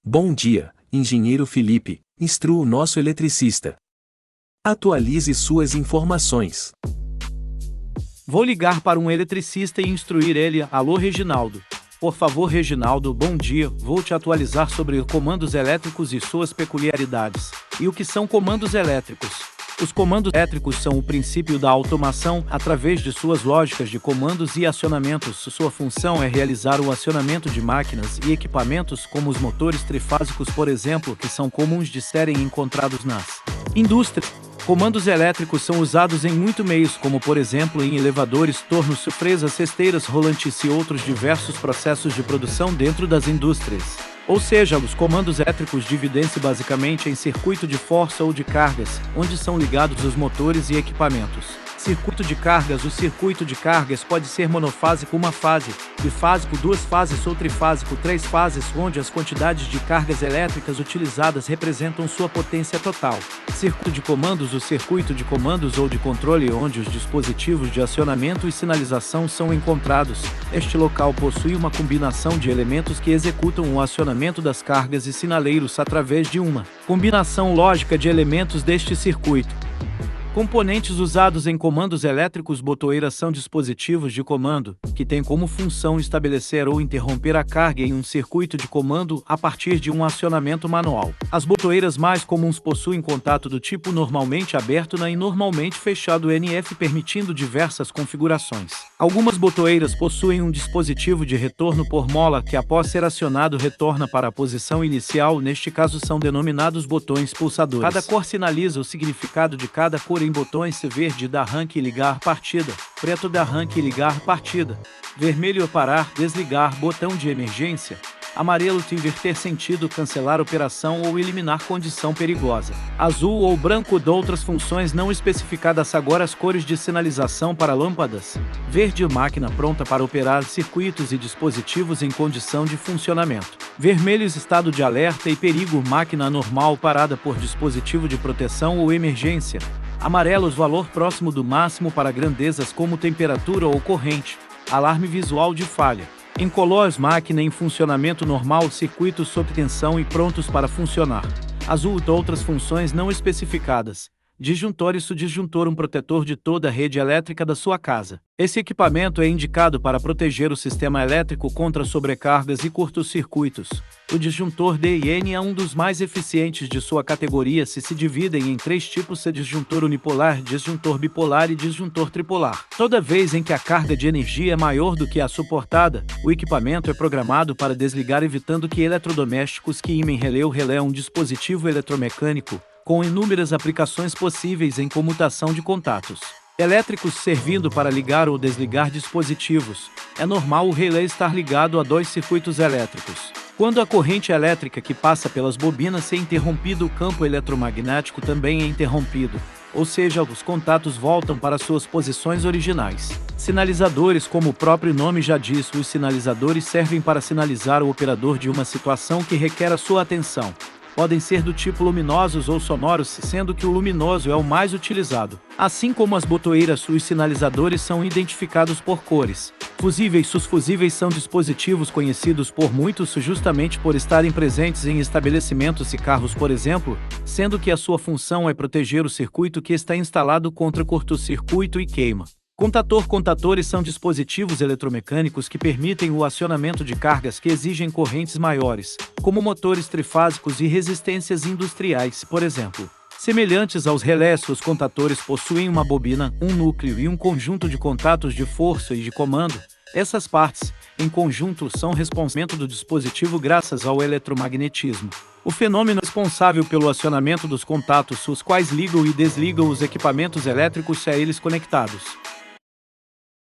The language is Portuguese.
Bom dia, engenheiro Felipe, instrua o nosso eletricista. Atualize suas informações. Vou ligar para um eletricista e instruir ele. Alô, Reginaldo. Por favor, Reginaldo, bom dia. Vou te atualizar sobre comandos elétricos e suas peculiaridades. E o que são comandos elétricos? Os comandos elétricos são o princípio da automação através de suas lógicas de comandos e acionamentos. Sua função é realizar o acionamento de máquinas e equipamentos como os motores trifásicos, por exemplo, que são comuns de serem encontrados nas indústrias. Comandos elétricos são usados em muitos meios, como por exemplo em elevadores, tornos, fresas, cesteiras rolantes e outros diversos processos de produção dentro das indústrias. Ou seja, os comandos elétricos dividem-se basicamente em circuito de força ou de cargas, onde são ligados os motores e equipamentos. Circuito de cargas. O circuito de cargas pode ser monofásico, uma fase, bifásico, duas fases ou trifásico, três fases, onde as quantidades de cargas elétricas utilizadas representam sua potência total. Circuito de comandos. O circuito de comandos ou de controle, onde os dispositivos de acionamento e sinalização são encontrados. Este local possui uma combinação de elementos que executam o acionamento das cargas e sinaleiros através de uma combinação lógica de elementos deste circuito. Componentes usados em comandos elétricos. Botoeiras são dispositivos de comando, que têm como função estabelecer ou interromper a carga em um circuito de comando a partir de um acionamento manual. As botoeiras mais comuns possuem contato do tipo normalmente aberto e normalmente fechado NF, permitindo diversas configurações. Algumas botoeiras possuem um dispositivo de retorno por mola que, após ser acionado, retorna para a posição inicial. Neste caso, são denominados botões pulsadores. Cada cor sinaliza o significado de cada cor em botões: verde da arranque e ligar partida, preto da arranque e ligar partida, vermelho parar, desligar, botão de emergência, amarelo inverter sentido, cancelar operação ou eliminar condição perigosa, azul ou branco de outras funções não especificadas. Agora as cores de sinalização para lâmpadas: verde máquina pronta para operar, circuitos e dispositivos em condição de funcionamento, vermelho estado de alerta e perigo, máquina normal parada por dispositivo de proteção ou emergência, amarelos valor próximo do máximo para grandezas como temperatura ou corrente, alarme visual de falha. Incolores, máquina em funcionamento normal, circuitos sob tensão e prontos para funcionar. Azul de outras funções não especificadas. Disjuntor. Isso disjuntor, um protetor de toda a rede elétrica da sua casa. Esse equipamento é indicado para proteger o sistema elétrico contra sobrecargas e curtos-circuitos. O disjuntor D e N é um dos mais eficientes de sua categoria. Se dividem em três tipos: disjuntor unipolar, disjuntor bipolar e disjuntor tripolar. Toda vez em que a carga de energia é maior do que a suportada, o equipamento é programado para desligar, evitando que eletrodomésticos queimem. Relé. O relé é um dispositivo eletromecânico com inúmeras aplicações possíveis em comutação de contatos elétricos, servindo para ligar ou desligar dispositivos. É normal o relé estar ligado a dois circuitos elétricos. Quando a corrente elétrica que passa pelas bobinas é interrompida, o campo eletromagnético também é interrompido, ou seja, os contatos voltam para suas posições originais. Sinalizadores. Como o próprio nome já diz, os sinalizadores servem para sinalizar o operador de uma situação que requer a sua atenção. Podem ser do tipo luminosos ou sonoros, sendo que o luminoso é o mais utilizado. Assim como as botoeiras, os sinalizadores são identificados por cores. Fusíveis. Os fusíveis são dispositivos conhecidos por muitos justamente por estarem presentes em estabelecimentos e carros, por exemplo, sendo que a sua função é proteger o circuito que está instalado contra curto-circuito e queima. Contator. Contatores são dispositivos eletromecânicos que permitem o acionamento de cargas que exigem correntes maiores, como motores trifásicos e resistências industriais, por exemplo. Semelhantes aos relés, os contatores possuem uma bobina, um núcleo e um conjunto de contatos de força e de comando. Essas partes, em conjunto, são responsáveis do dispositivo graças ao eletromagnetismo. O fenômeno responsável pelo acionamento dos contatos, os quais ligam e desligam os equipamentos elétricos a eles conectados.